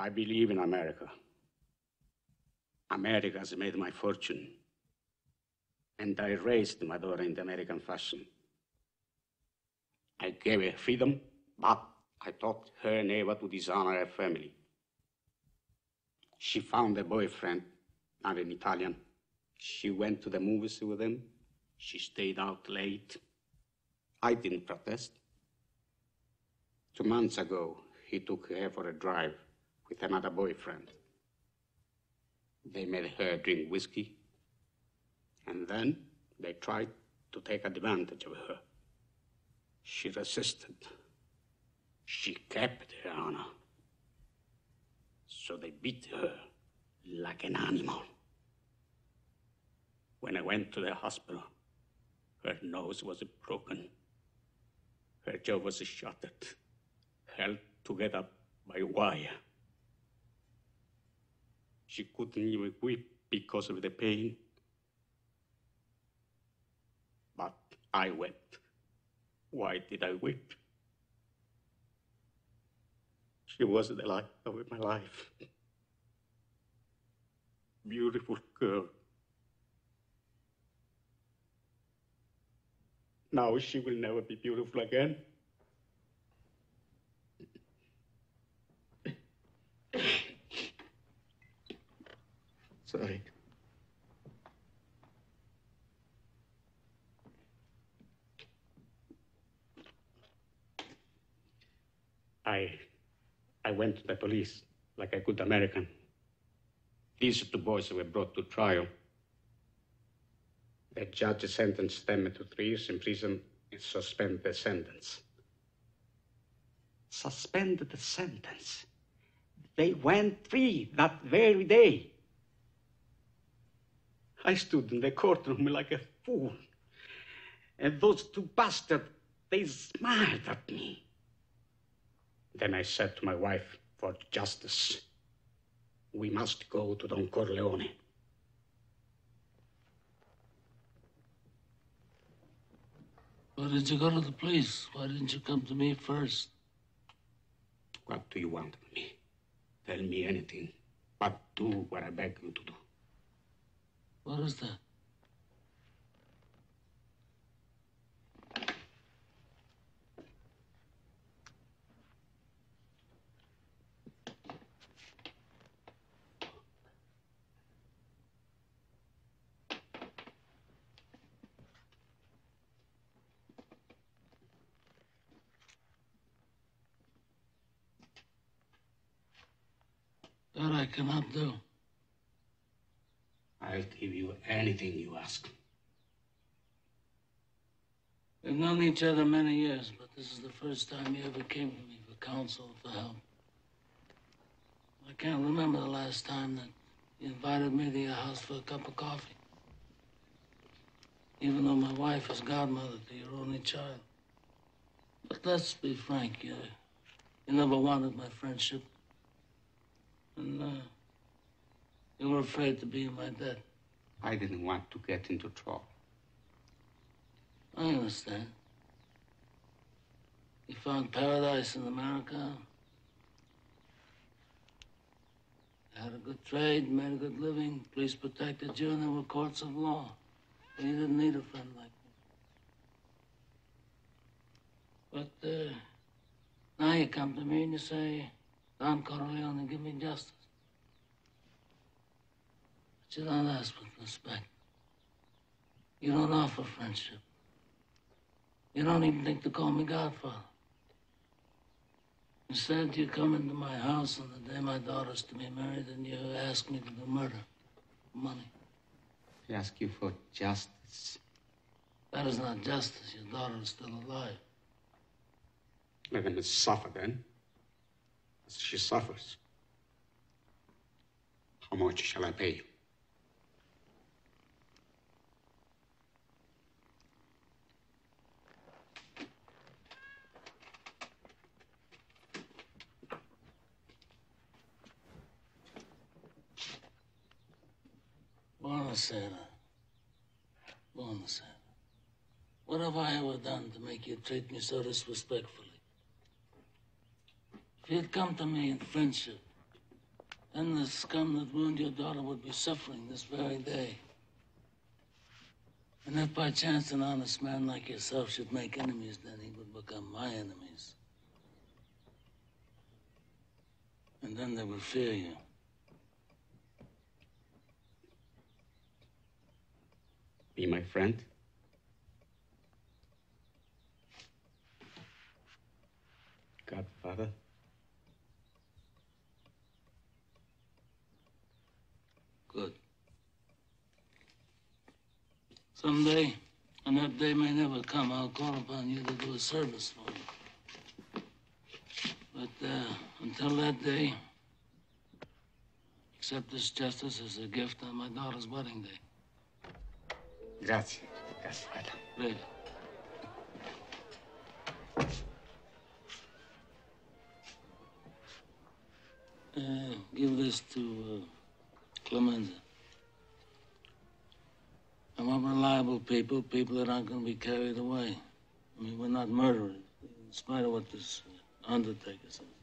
I believe in America. America has made my fortune. And I raised my daughter in the American fashion. I gave her freedom, but I taught her never to dishonor her family. She found a boyfriend, not an Italian. She went to the movies with him. She stayed out late. I didn't protest. 2 months ago, he took her for a drive with another boyfriend. They made her drink whiskey, and then they tried to take advantage of her. She resisted. She kept her honor. So they beat her like an animal. When I went to the hospital, her nose was broken. Her jaw was shattered, held together by wire. She couldn't even weep because of the pain. But I wept. Why did I weep? She was the light of my life. Beautiful girl. Now she will never be beautiful again. Sorry. I went to the police like a good American. These 2 boys were brought to trial. The judge sentenced them to 3 years in prison and suspended the sentence. Suspended the sentence? They went free that very day. I stood in the courtroom like a fool. And those 2 bastards, they smiled at me. Then I said to my wife, for justice, we must go to Don Corleone. Why did you go to the police? Why didn't you come to me first? What do you want of me? Tell me anything, but do what I beg you to do. What is that? That I cannot do. I'll give you anything you ask. We've known each other many years, but this is the first time you ever came to me for counsel, for help. I can't remember the last time that you invited me to your house for a cup of coffee. Even though my wife is godmother to your only child. But let's be frank, you never wanted my friendship. And you were afraid to be in my debt. I didn't want to get into trouble. I understand. You found paradise in America. You had a good trade, made a good living. Police protected you, and there were courts of law. And you didn't need a friend like me. But now you come to me and you say, Don Corleone, give me justice. But you don't ask with respect. You don't offer friendship. You don't even think to call me Godfather. Instead, you come into my house on the day my daughter's to be married and you ask me to do murder for money. I ask you for justice. That is not justice. Your daughter is still alive. Let them suffer then. As she suffers. How much shall I pay you? Buonasera. Buonasera. What have I ever done to make you treat me so disrespectfully? If you'd come to me in friendship, then the scum that ruined your daughter would be suffering this very day. And if by chance an honest man like yourself should make enemies, then he would become my enemies. And then they would fear you. Be my friend? Godfather? Good. Someday, and that day may never come, I'll call upon you to do a service for me. But until that day, accept this justice as a gift on my daughter's wedding day. Grazie, Godfather. Bile. Give this to Clemenza. I want reliable people, people that aren't going to be carried away. I mean, we're not murderers, in spite of what this undertaker says.